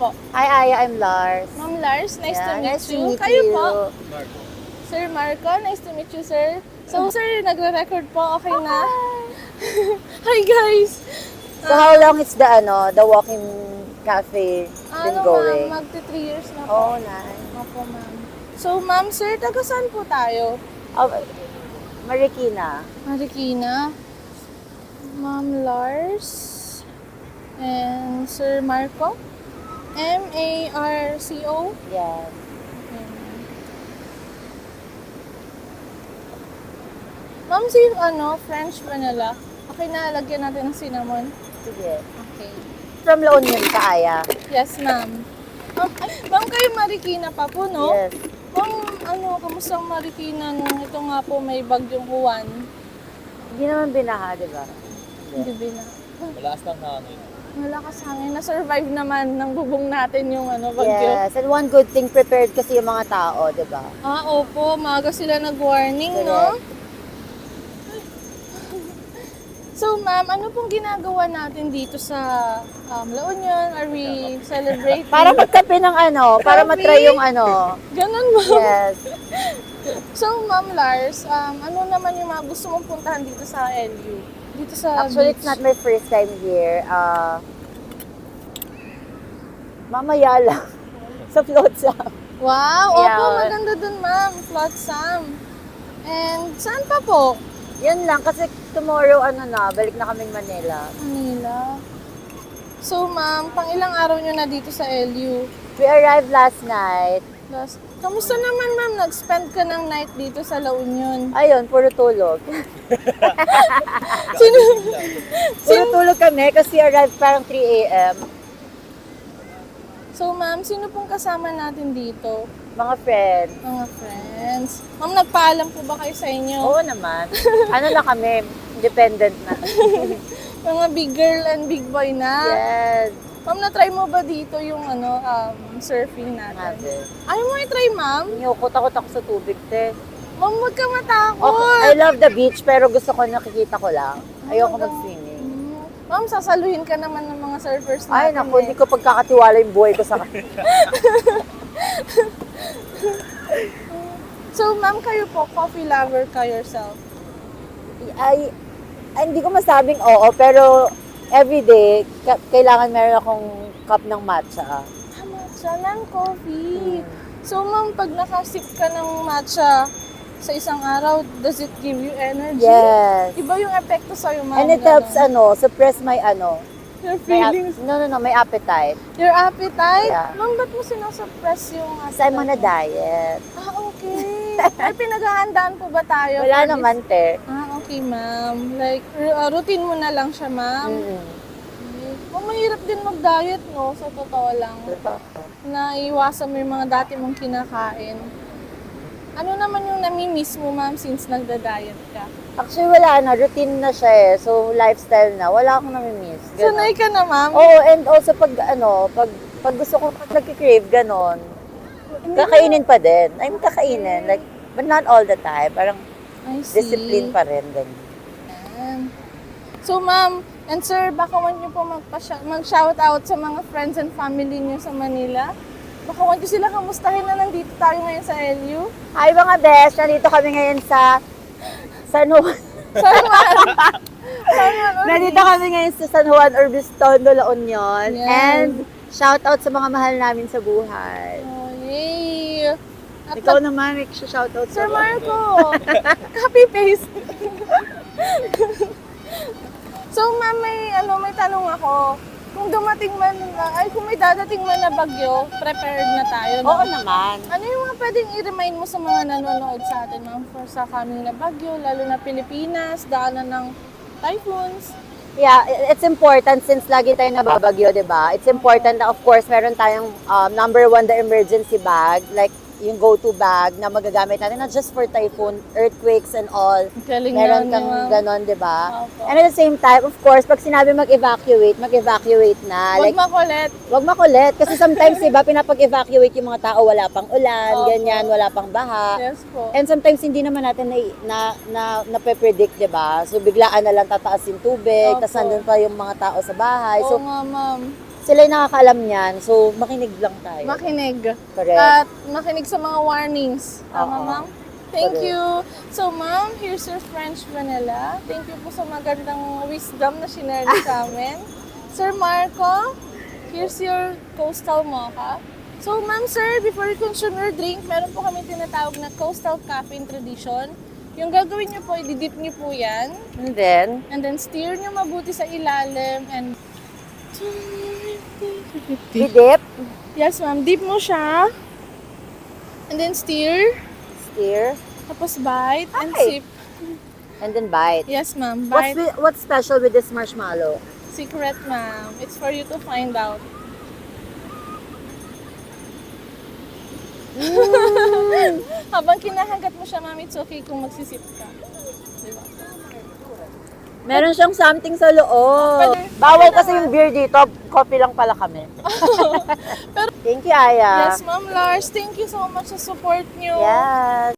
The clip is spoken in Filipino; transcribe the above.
po? Hi, Aya. I'm Lars. Ma'am Lars, nice to Yeah, meet nice to you. meet Kayo you. po? Sir Marco, nice to meet you, sir. So, sir, nagre-record po. Okay na? Hi, guys! So, how long is the walk-in cafe been Ano, going? ma'am? Magti 3 years na po. Oh, nice. Opo, ma'am. So, ma'am, sir, taga saan po tayo? Oh, Marikina. Marikina. Ma'am Lars. And Sir Marco. Marco. Yes. Ma'am, si French vanilla. Okay na, lagyan natin ng cinnamon. Sige. Okay. From La Union ka, Aya. Yes, ma'am. Ma'am, kayo Marikina pa po, no? Yes. Ma'am, kamusta ang Marikina nung ito nga po may bagyong Juan? Hindi naman binaha, di ba? Hindi na. Malakas ng hangin. Malakas hangin. Na-survive naman ng bubong natin yung bagyo. Yes. And one good thing, prepared kasi yung mga tao, di ba? Opo. Maaga sila nag-warning, no? Correct. So, ma'am, ano pong ginagawa natin dito sa La Union? Are we celebrating? Para magkape ng para Coffee? matry yung Ganon, ma'am. Yes. So, Ma'am Lars, ano naman yung mga gusto mong puntahan dito sa LU? Dito sa Actually, beach? it's not my first time here. Mamaya lang. Sa Flotsam. Wow! Yeah. Opo, maganda dun, ma'am. Flotsam. And saan pa po? Yan lang, kasi tomorrow, balik na kaming Manila. Manila. So, ma'am, pang ilang araw nyo na dito sa LU? We arrived last night. Kamusta naman, ma'am? Nag-spend ka ng night dito sa La Union? Ayun, puro tulog. Sino? Puro tulog kami kasi arrived parang 3 a.m. So, ma'am, sino pong kasama natin dito? Mga friends. Mga friends. Ma'am, nagpaalam po ba kayo sa inyo? Oo naman. Lang kami, independent na. Mga big girl and big boy na. Yes. Ma'am, na-try mo ba dito yung surfing natin? Natin. Ayaw mo i-try, ma'am? Takot ako sa tubig, te. Ma'am, huwag ka matakot. Okay, I love the beach, pero gusto ko nakikita ko lang. Ayoko mag-swimming. Ma'am, sasaluhin ka naman ng mga surfers natin. Ay, naku, hindi ko pagkakatiwala yung buhay ko sa kanila. So, ma'am, kayo po, coffee lover ka yourself? Ay, hindi ko masabing oo, pero everyday, kailangan meron akong cup ng matcha. Matcha ng coffee. So, ma'am, pag nakasip ka ng matcha sa isang araw, does it give you energy? Yes. Iba yung epekto sa'yo, ma'am. And it helps, suppress my, Your feelings. my appetite. Your appetite? Yeah. Ma'am, ba't mo sinasuppress yung appetite? Kasi I'm on a diet. Okay. Ay, pinaghahandaan po ba tayo? Wala for this? naman, te. Okay, ma'am. Like, routine mo na lang siya, ma'am. Ma'am, mahirap din mag-diet, no? Sa totoo lang. Naiwasan mo yung mga dati mong kinakain. Ano naman yung nami-miss mo, ma'am, since nagda-diet ka? Actually, wala na. Routine na siya eh. So, lifestyle na. Wala akong namimiss. Ganon. Sanay ka na, ma'am? Oo, and also pag gusto ko, pag nagkikrave, ganon, kakainin pa din. I'm kakainin. Like, but not all the time. Parang I see. discipline pa rin. Ganun. Ayan. So, ma'am, and sir, baka want nyo po mag-shoutout sa mga friends and family nyo sa Manila? Baka want nyo sila kamustahin na nandito tayo ngayon sa LU? Hi mga besh! Nandito kami ngayon sa San Juan. San Juan! San Juan ulit. Nandito kami ngayon sa San Juan Obispo, La Union. Yes. And shout out sa mga mahal namin sa buhay. Oh, yay! At Ikaw naman, may shout out Sir Marco! Copy paste! So, ma'am, may tanong ako. Kung may dadating man na bagyo, prepared na tayo, no? Oo naman. Ano yung mga pwedeng i-remind mo sa mga nanonood sa atin, ma'am, for sa coming na bagyo, lalo na Pilipinas, daanan ng typhoons? Yeah, it's important since lagi tayo nababagyo, di ba? It's important na, of course, meron tayong number 1, the emergency bag. Like, yung go-to bag na magagamit natin, not just for typhoon, earthquakes and all. Galing Meron na, kang ma'am. ganon, di ba? Opo. And at the same time, of course, pag sinabi mag-evacuate na. Huwag makulit. Wag makulit. Kasi sometimes, di ba, pinapag-evacuate yung mga tao, wala pang ulan, Opo. ganyan, wala pang baha. Yes po. And sometimes, hindi naman natin nape-predict, di ba? So, biglaan na lang tataas yung tubig, Opo. tas nandun pa yung mga tao sa bahay. Oo So, nga, ma'am. Sila yung nakakaalam niyan. So, makinig lang tayo. Makinig. Correct. At makinig sa mga warnings. Tama, Oo. ma'am? Thank Correct. you. So, ma'am, here's your French vanilla. Thank you po sa magandang wisdom na sinare niyo sa amin. Sir Marco, here's your coastal mocha. So, ma'am, sir, before you consume your drink, meron po kami tinatawag na coastal caffeine tradition. Yung gagawin niyo po, i-dip niyo po yan. And then, Stir niyo mabuti sa ilalim and... didip, Yes, ma'am. Dip mo siya. And then stir. stir, Tapos bite and Ay. sip. and then bite. Yes, ma'am. Bite. What's special with this marshmallow? Secret, ma'am. It's for you to find out. Habang kinakagat mo siya, ma'am, it's okay kung magsisip ka. Diba? Meron siyang something sa loob. Pwede- Bawal pwede kasi naman. yung beer dito. Coffee lang pala kami. Thank you, Aya. Yes, ma'am Lars. Thank you so much sa support niyo. Yes.